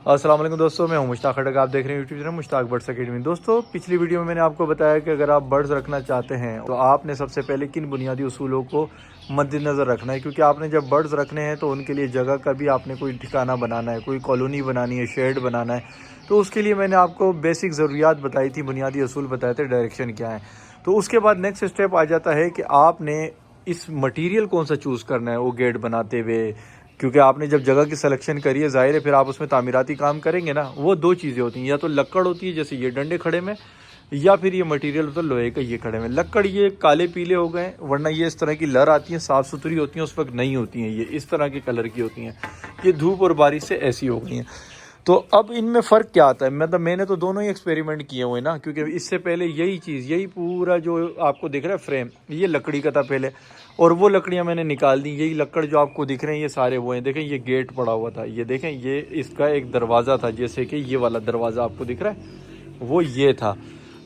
अस्सलाम वालेकुम दोस्तों, मैं हूं मुश्ताक खटक। आप देख रहे हैं YouTube channel Mushtaq birds academy. दोस्तों, पिछली वीडियो में मैंने आपको बताया कि अगर आप बर्ड्स रखना चाहते हैं तो आपने सबसे पहले किन बुनियादी उसूलों को मद्देनज़र रखना है, क्योंकि आपने जब बर्ड्स रखने हैं तो उनके लिए जगह का भी आपने कोई ठिकाना बनाना है, कोई कॉलोनी बनानी है, शेड बनाना है। तो उसके लिए मैंने आपको बेसिक ज़रूरियात बताई थी, बुनियादी असूल बताए थे, डायरेक्शन क्या है। तो उसके बाद नेक्स्ट स्टेप आ जाता है कि आपने इस मटीरियल कौन सा चूज़ करना है वो गेट बनाते हुए, क्योंकि आपने जब जगह की सिलेक्शन करी है, ज़ाहिर है फिर आप उसमें तामीराती काम करेंगे ना। वो दो चीज़ें होती हैं, या तो लक्कड़ होती है जैसे ये डंडे खड़े में, या फिर ये मटेरियल होता है लोहे का ये खड़े में। लक्कड़ ये काले पीले हो गए, वरना ये इस तरह की लर आती हैं, साफ़ सुथरी होती हैं, उस वक्त नहीं होती हैं, ये इस तरह के कलर की होती हैं। ये धूप और बारिश से ऐसी हो गई हैं। तो अब इनमें फ़र्क क्या आता है, मतलब मैंने तो दोनों ही एक्सपेरिमेंट किए हुए ना, क्योंकि इससे पहले यही चीज़, यही पूरा जो आपको दिख रहा है फ्रेम, ये लकड़ी का था पहले, और वो लकड़ियाँ मैंने निकाल दी। यही लकड़ जो आपको दिख रहे हैं ये सारे वो हैं। देखें ये गेट पड़ा हुआ था, ये देखें ये इसका एक दरवाज़ा था, जैसे कि ये वाला दरवाज़ा आपको दिख रहा है वो ये था।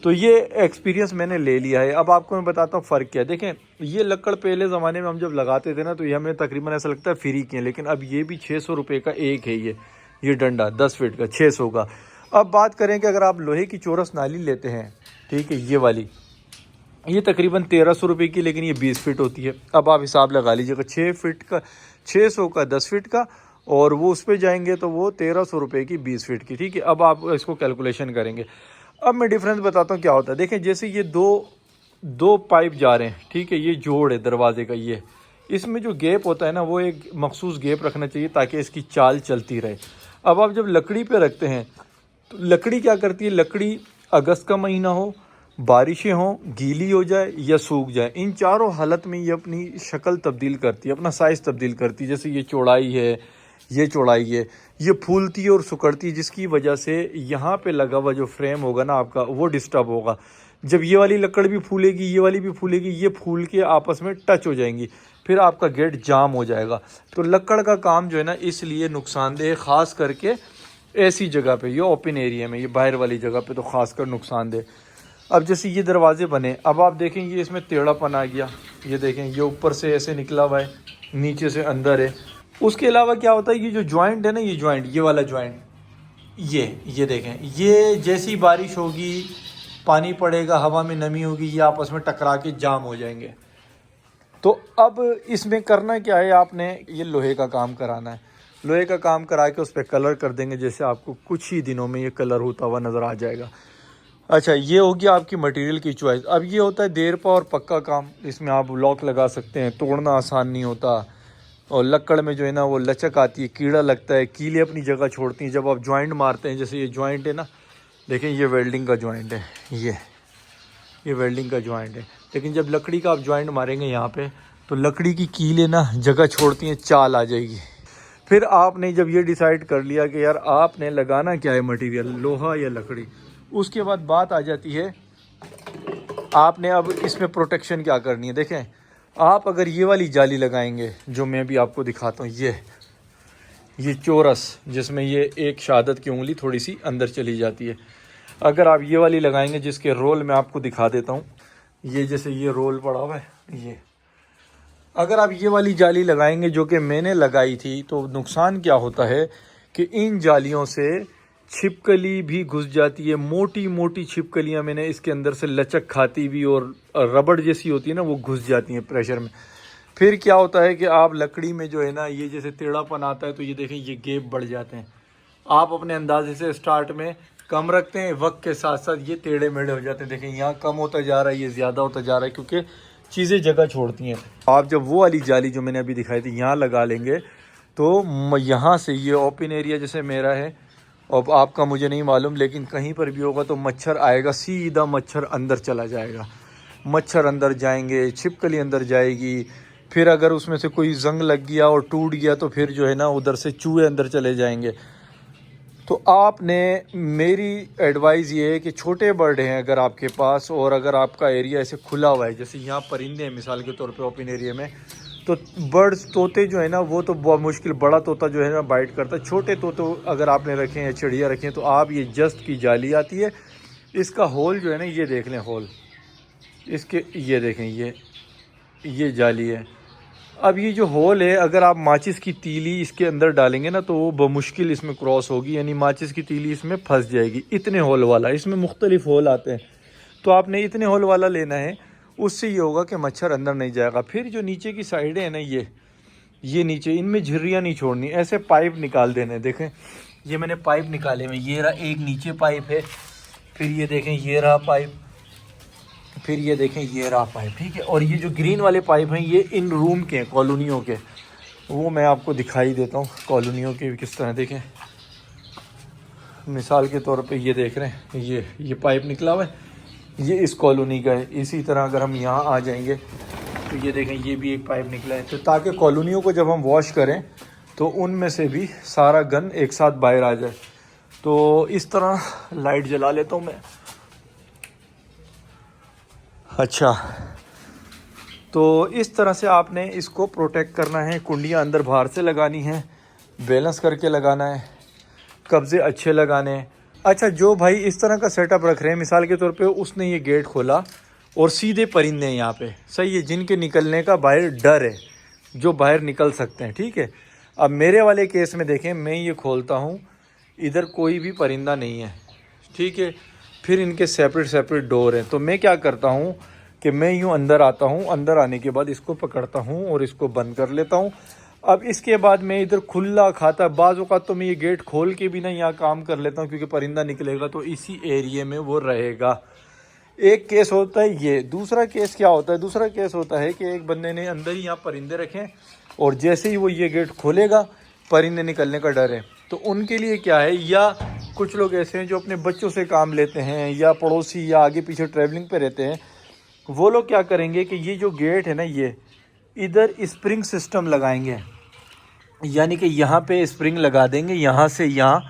तो ये एक्सपीरियंस मैंने ले लिया है। अब आपको मैं बताता हूँ फ़र्क क्या है। देखें ये लकड़ पहले ज़माने में हम जब लगाते थे ना, तो ये हमें तकरीबन ऐसा लगता है फ्री के हैं, लेकिन अब ये भी 600 रुपये का एक है। ये डंडा 10 फीट का 600 का। अब बात करें कि अगर आप लोहे की चौरस नाली लेते हैं, ठीक है, ये वाली, ये तकरीबन 1300 रुपये की, लेकिन ये 20 फीट होती है। अब आप हिसाब लगा लीजिएगा, 6 फीट का 600 का 10 फीट का, और वो उस पर जाएंगे तो वो 1300 रुपये की 20 फीट की, ठीक है। अब आप इसको कैलकुलेशन करेंगे। अब मैं डिफरेंस बताता हूँ क्या होता है। देखें जैसे ये दो पाइप जा रहे हैं, ठीक है, ये जोड़ है दरवाजे का, ये इसमें जो गैप होता है ना, वो एक मखसूस गैप रखना चाहिए ताकि इसकी चाल चलती रहे। अब आप जब लकड़ी पे रखते हैं तो लकड़ी क्या करती है, लकड़ी अगस्त का महीना हो, बारिशें हों, गीली हो जाए या सूख जाए, इन चारों हालत में ये अपनी शक्ल तब्दील करती है, अपना साइज़ तब्दील करती है। जैसे ये चौड़ाई है, ये चौड़ाई है, ये फूलती है और सुकड़ती है, जिसकी वजह से यहाँ पे लगा हुआ जो फ्रेम होगा ना आपका, वो डिस्टर्ब होगा। जब ये वाली लकड़ भी फूलेगी, ये वाली भी फूलेगी, ये फूल के आपस में टच हो जाएंगी, फिर आपका गेट जाम हो जाएगा। तो लकड़ का काम जो है ना, इसलिए नुकसानदेह, ख़ास करके ऐसी जगह पे, ये ओपन एरिया में, ये बाहर वाली जगह पे तो ख़ासकर नुकसानदेह। अब जैसे ये दरवाजे बने, अब आप देखें ये इसमें टेढ़ापन आ गया, ये देखें ये ऊपर से ऐसे निकला हुआ है, नीचे से अंदर है। उसके अलावा क्या होता है, ये जो जॉइंट है ना, ये जॉइंट, ये वाला जॉइंट, ये देखें, ये जैसी बारिश होगी, पानी पड़ेगा, हवा में नमी होगी, ये आपस में टकरा के जाम हो जाएंगे। तो अब इसमें करना क्या है, आपने ये लोहे का काम कराना है। लोहे का काम करा के उस पर कलर कर देंगे, जैसे आपको कुछ ही दिनों में ये कलर होता हुआ नज़र आ जाएगा। अच्छा, ये होगी आपकी मटेरियल की चॉइस। अब ये होता है देरपा और पक्का काम, इसमें आप लॉक लगा सकते हैं, तोड़ना आसान नहीं होता, और लकड़ में जो है ना वो लचक आती है, कीड़ा लगता है, कीले अपनी जगह छोड़ती हैं जब आप जॉइंट मारते हैं। जैसे ये जॉइंट है ना, देखें ये वेल्डिंग का जॉइंट है, ये वेल्डिंग का जॉइंट है, लेकिन जब लकड़ी का आप जॉइंट मारेंगे यहाँ पे, तो लकड़ी की कीलें ना जगह छोड़ती हैं, चाल आ जाएगी। फिर आपने जब ये डिसाइड कर लिया कि यार आपने लगाना क्या है मटेरियल, लोहा या लकड़ी, उसके बाद बात आ जाती है आपने अब इसमें प्रोटेक्शन क्या करनी है। देखें आप अगर ये वाली जाली लगाएंगे, जो मैं भी आपको दिखाता हूँ, ये चौरस, जिसमें ये एक शहादत की उंगली थोड़ी सी अंदर चली जाती है, अगर आप ये वाली लगाएंगे, जिसके रोल मैं आपको दिखा देता हूँ, ये जैसे ये रोल पड़ा हुआ है, ये अगर आप ये वाली जाली लगाएंगे जो कि मैंने लगाई थी, तो नुकसान क्या होता है कि इन जालियों से छिपकली भी घुस जाती है, मोटी मोटी छिपकलियाँ, मैंने इसके अंदर से लचक खाती भी और रबड़ जैसी होती है ना, वो घुस जाती हैं प्रेशर में। फिर क्या होता है कि आप लकड़ी में जो है ना, ये जैसे टेढ़ापन आता है, तो ये देखें ये गैप बढ़ जाते हैं। आप अपने अंदाजे से स्टार्ट में कम रखते हैं, वक्त के साथ साथ ये टेढ़े मेढ़े हो जाते हैं। देखें यहाँ कम होता जा रहा है, ये ज़्यादा होता जा रहा है, क्योंकि चीज़ें जगह छोड़ती हैं। आप जब वो वाली जाली जो मैंने अभी दिखाई थी यहाँ लगा लेंगे, तो यहाँ से ये ओपन एरिया जैसे मेरा है, और आपका मुझे नहीं मालूम, लेकिन कहीं पर भी होगा तो मच्छर आएगा, सीधा मच्छर अंदर चला जाएगा, मच्छर अंदर जाएंगे, छिपकली अंदर जाएगी। फिर अगर उसमें से कोई जंग लग गया और टूट गया, तो फिर जो है ना उधर से चूहे अंदर चले जाएंगे। तो आपने, मेरी एडवाइस ये है कि छोटे बर्ड हैं अगर आपके पास, और अगर आपका एरिया ऐसे खुला हुआ है, जैसे यहाँ परिंदे हैं मिसाल के तौर पे ओपन एरिया में, तो बर्ड्स, तोते जो है ना, वो तो बहुत मुश्किल, बड़ा तोता जो है ना बाइट करता है। छोटे तोते अगर आपने रखे हैं, चिड़िया रखे हैं, तो आप ये जस्ट की जाली आती है, इसका होल जो है ना, ये देख लें होल इसके, ये देखें ये जाली है। अब ये जो होल है, अगर आप माचिस की तीली इसके अंदर डालेंगे ना तो वो बमुश्किल इसमें क्रॉस होगी, यानी माचिस की तीली इसमें फंस जाएगी। इतने होल वाला, इसमें मुख्तलिफ होल आते हैं, तो आपने इतने होल वाला लेना है। उससे ये होगा कि मच्छर अंदर नहीं जाएगा। फिर जो नीचे की साइडें हैं ना, ये नीचे, इनमें झिर्रियाँ नहीं छोड़नी, ऐसे पाइप निकाल देने। देखें ये मैंने पाइप निकाले हुए, ये रहा एक नीचे पाइप है, फिर ये देखें ये रहा पाइप, फिर ये देखें ये रहा पाइप, ठीक है। और ये जो ग्रीन वाले पाइप हैं ये इन रूम के हैं, कॉलोनियों के, वो मैं आपको दिखाई देता हूँ कॉलोनियों के किस तरह। देखें मिसाल के तौर पे ये देख रहे हैं, ये पाइप निकला हुआ है, ये इस कॉलोनी का है। इसी तरह अगर हम यहाँ आ जाएंगे तो ये देखें ये भी एक पाइप निकला है। तो ताकि कॉलोनियों को जब हम वॉश करें तो उनमें से भी सारा गंद एक साथ बाहर आ जाए। तो इस तरह लाइट जला लेता हूँ मैं। अच्छा, तो इस तरह से आपने इसको प्रोटेक्ट करना है। कुंडियाँ अंदर बाहर से लगानी है, बैलेंस करके लगाना है, कब्जे अच्छे लगाने हैं। अच्छा, जो भाई इस तरह का सेटअप रख रहे हैं, मिसाल के तौर पे उसने ये गेट खोला और सीधे परिंदे हैं यहाँ पे, सही है, जिनके निकलने का बाहर डर है, जो बाहर निकल सकते हैं, ठीक है। अब मेरे वाले केस में देखें, मैं ये खोलता हूँ, इधर कोई भी परिंदा नहीं है, ठीक है। फिर इनके सेपरेट डोर हैं। तो मैं क्या करता हूँ कि मैं यूँ अंदर आता हूँ, अंदर आने के बाद इसको पकड़ता हूँ और इसको बंद कर लेता हूँ। अब इसके बाद मैं इधर खुला खाता, बाज़ औक़ात तो मैं ये गेट खोल के भी ना यहाँ काम कर लेता हूँ, क्योंकि परिंदा निकलेगा तो इसी एरिए में वो रहेगा। एक केस होता है ये। दूसरा केस क्या होता है? दूसरा केस होता है कि एक बंदे ने अंदर ही यहाँ परिंदे रखे और जैसे ही वो ये गेट खोलेगा परिंदे निकलने का डर है। तो उनके लिए क्या है, या कुछ लोग ऐसे हैं जो अपने बच्चों से काम लेते हैं, या पड़ोसी, या आगे पीछे ट्रैवलिंग पे रहते हैं, वो लोग क्या करेंगे कि ये जो गेट है ना, ये इधर स्प्रिंग सिस्टम लगाएंगे, यानी कि यहाँ पे स्प्रिंग लगा देंगे, यहाँ से यहाँ,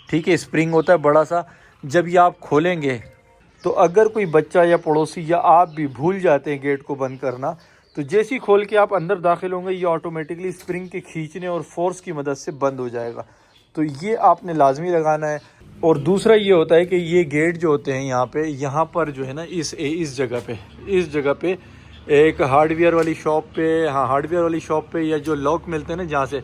ठीक है। स्प्रिंग होता है बड़ा सा, जब ये आप खोलेंगे तो अगर कोई बच्चा या पड़ोसी या आप भी भूल जाते हैं गेट को बंद करना, तो जैसे ही खोल के आप अंदर दाखिल होंगे ये ऑटोमेटिकली स्प्रिंग के खींचने और फोर्स की मदद से बंद हो जाएगा। तो ये आपने लाजमी लगाना है। और दूसरा ये होता है कि ये गेट जो होते हैं यहाँ पर जो है ना, इस जगह पे एक हार्डवेयर वाली शॉप पे, हाँ हार्डवेयर वाली शॉप पे, या जो लॉक मिलते हैं ना जहाँ से,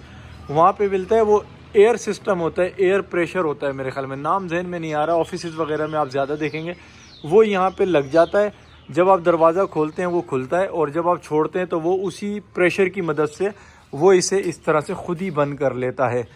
वहाँ पे मिलता है, वो एयर सिस्टम होता है, एयर प्रेशर होता है, मेरे ख्याल में नाम जहन में नहीं आ रहा, ऑफिस वगैरह में आप ज़्यादा देखेंगे, वो यहाँ पे लग जाता है। जब आप दरवाज़ा खोलते हैं वो खुलता है, और जब आप छोड़ते हैं तो वो उसी प्रेशर की मदद से वो इसे इस तरह से खुद ही बंद कर लेता है।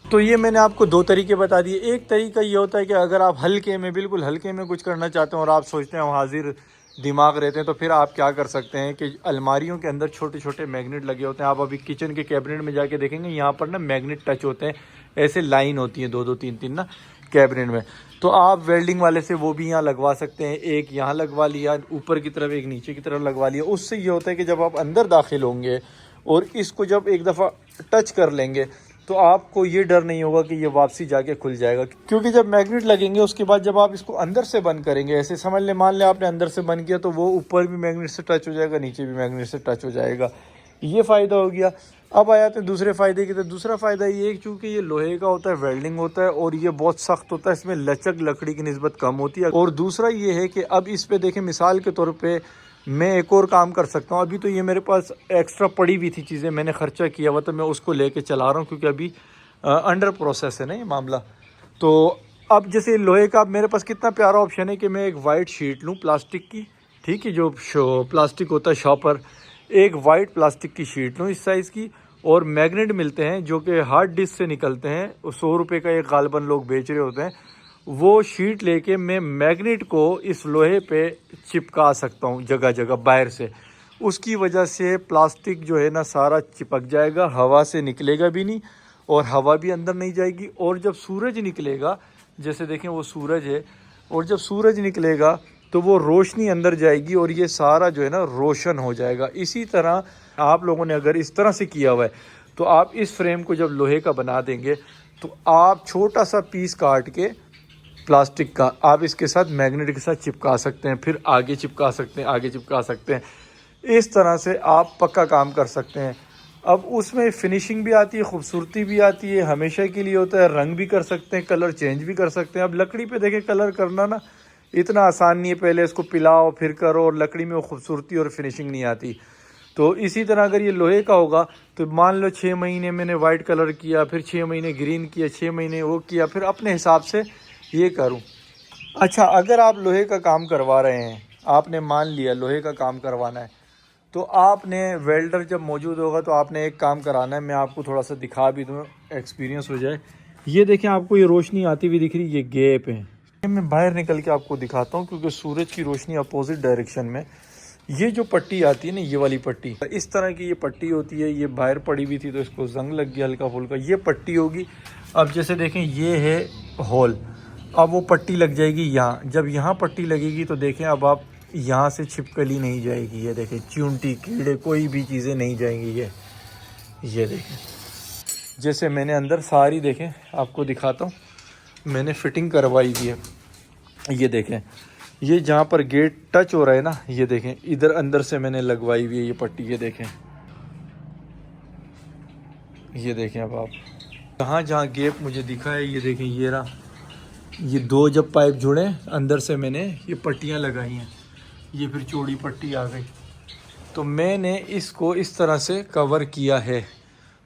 तो ये मैंने आपको दो तरीके बता दिए। एक तरीका ये होता है कि अगर आप हल्के में, बिल्कुल हल्के में कुछ करना चाहते हैं और आप सोचते हैं हाजिर दिमाग रहते हैं, तो फिर आप क्या कर सकते हैं कि अलमारियों के अंदर छोटे छोटे मैग्नेट लगे होते हैं। आप अभी किचन के कैबिनेट में जाके देखेंगे, यहाँ पर ना मैग्नेट टच होते हैं, ऐसे लाइन होती है 2-2 3-3 ना कैबिनेट में। तो आप वेल्डिंग वाले से वो भी यहाँ लगवा सकते हैं, एक यहाँ लगवा लिया ऊपर की तरफ, एक नीचे की तरफ लगवा लिया। उससे ये होता है कि जब आप अंदर दाखिल होंगे और इसको जब एक दफ़ा टच कर लेंगे तो आपको ये डर नहीं होगा कि ये वापसी जाके खुल जाएगा, क्योंकि जब मैग्नेट लगेंगे उसके बाद जब आप इसको अंदर से बंद करेंगे, ऐसे समझ ले, मान लें आपने अंदर से बंद किया तो वो ऊपर भी मैग्नेट से टच हो जाएगा, नीचे भी मैग्नेट से टच हो जाएगा। ये फ़ायदा हो गया। अब आ जाते हैं दूसरे फ़ायदे की। तो दूसरा फ़ायदा ये है चूँकि ये लोहे का होता है, वेल्डिंग होता है, और ये बहुत सख्त होता है, इसमें लचक लकड़ी की निस्बत कम होती है। और दूसरा ये है कि अब इस पर देखें, मिसाल के तौर पर मैं एक और काम कर सकता हूँ। अभी तो ये मेरे पास एक्स्ट्रा पड़ी हुई थी चीज़ें, मैंने ख़र्चा किया हुआ, तो मैं उसको लेके चला रहा हूँ, क्योंकि अभी अंडर प्रोसेस है ना ये मामला। तो अब जैसे लोहे का, अब मेरे पास कितना प्यारा ऑप्शन है कि मैं एक वाइट शीट लूँ प्लास्टिक की, ठीक है, जो प्लास्टिक होता है शॉपर, एक वाइट प्लास्टिक की शीट लूँ इस साइज़ की, और मैग्नेट मिलते हैं जो कि हार्ड डिस्क से निकलते हैं, 100 रुपये का एक गालबन लोग बेच रहे होते हैं। वो शीट लेके मैं मैग्नेट को इस लोहे पे चिपका सकता हूँ जगह जगह बाहर से। उसकी वजह से प्लास्टिक जो है ना सारा चिपक जाएगा, हवा से निकलेगा भी नहीं और हवा भी अंदर नहीं जाएगी। और जब सूरज निकलेगा, जैसे देखें वो सूरज है, और जब सूरज निकलेगा तो वो रोशनी अंदर जाएगी और ये सारा जो है ना रोशन हो जाएगा। इसी तरह आप लोगों ने अगर इस तरह से किया हुआ है तो आप इस फ्रेम को जब लोहे का बना देंगे तो आप छोटा सा पीस काट के प्लास्टिक का आप इसके साथ मैग्नेट के साथ चिपका सकते हैं, फिर आगे चिपका सकते हैं, आगे चिपका सकते हैं। इस तरह से आप पक्का काम कर सकते हैं। अब उसमें फिनिशिंग भी आती है, खूबसूरती भी आती है, हमेशा के लिए होता है, रंग भी कर सकते हैं, कलर चेंज भी कर सकते हैं। अब लकड़ी पे देखें कलर करना ना इतना आसान नहीं है, पहले इसको पिलाओ फिर करो, और लकड़ी में वो खूबसूरती और फिनिशिंग नहीं आती। तो इसी तरह अगर ये लोहे का होगा तो मान लो 6 महीने मैंने वाइट कलर किया, फिर 6 महीने ग्रीन किया, 6 महीने वो किया, फिर अपने हिसाब से ये करूं। अच्छा, अगर आप लोहे का काम करवा रहे हैं, आपने मान लिया लोहे का काम करवाना है, तो आपने वेल्डर जब मौजूद होगा तो आपने एक काम कराना है। मैं आपको थोड़ा सा दिखा भी दूँ, एक्सपीरियंस हो जाए। ये देखें, आपको ये रोशनी आती हुई दिख रही है, ये गैप है। मैं बाहर निकल के आपको दिखाता हूँ क्योंकि सूरज की रोशनी अपोजिट डायरेक्शन में। ये जो पट्टी आती है ना, ये वाली पट्टी, इस तरह की ये पट्टी होती है। ये बाहर पड़ी हुई थी तो इसको जंग लग गया हल्का फुल्का। ये पट्टी होगी। अब जैसे देखें, ये है होल, अब वो पट्टी लग जाएगी यहाँ। जब यहाँ पट्टी लगेगी तो देखें, अब आप यहाँ से छिपकली नहीं जाएगी। ये देखें, चींटी कीड़े कोई भी चीज़ें नहीं जाएंगी। ये देखें, जैसे मैंने अंदर सारी, देखें आपको दिखाता हूँ, मैंने फिटिंग करवाई हुई है। ये देखें, ये जहाँ पर गेट टच हो रहा है ना, ये देखें इधर अंदर से मैंने लगवाई हुई है ये पट्टी। ये देखें, ये देखें। अब आप जहाँ जहाँ गैप मुझे दिखा है, ये देखें, ये रहा, ये 2 जब पाइप जुड़े अंदर से मैंने ये पट्टियाँ लगाई हैं। ये फिर चौड़ी पट्टी आ गई, तो मैंने इसको इस तरह से कवर किया है।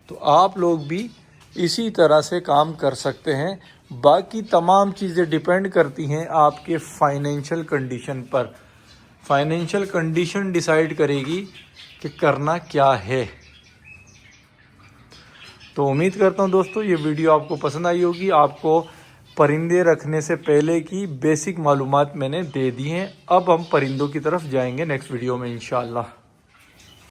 तो आप लोग भी इसी तरह से काम कर सकते हैं। बाकी तमाम चीज़ें डिपेंड करती हैं आपके फाइनेंशियल कंडीशन पर। फाइनेंशियल कंडीशन डिसाइड करेगी कि करना क्या है। तो उम्मीद करता हूं दोस्तों, ये वीडियो आपको पसंद आई होगी। आपको परिंदे रखने से पहले की बेसिक मालूमात मैंने दे दी हैं। अब हम परिंदों की तरफ जाएंगे नेक्स्ट वीडियो में इंशाल्लाह।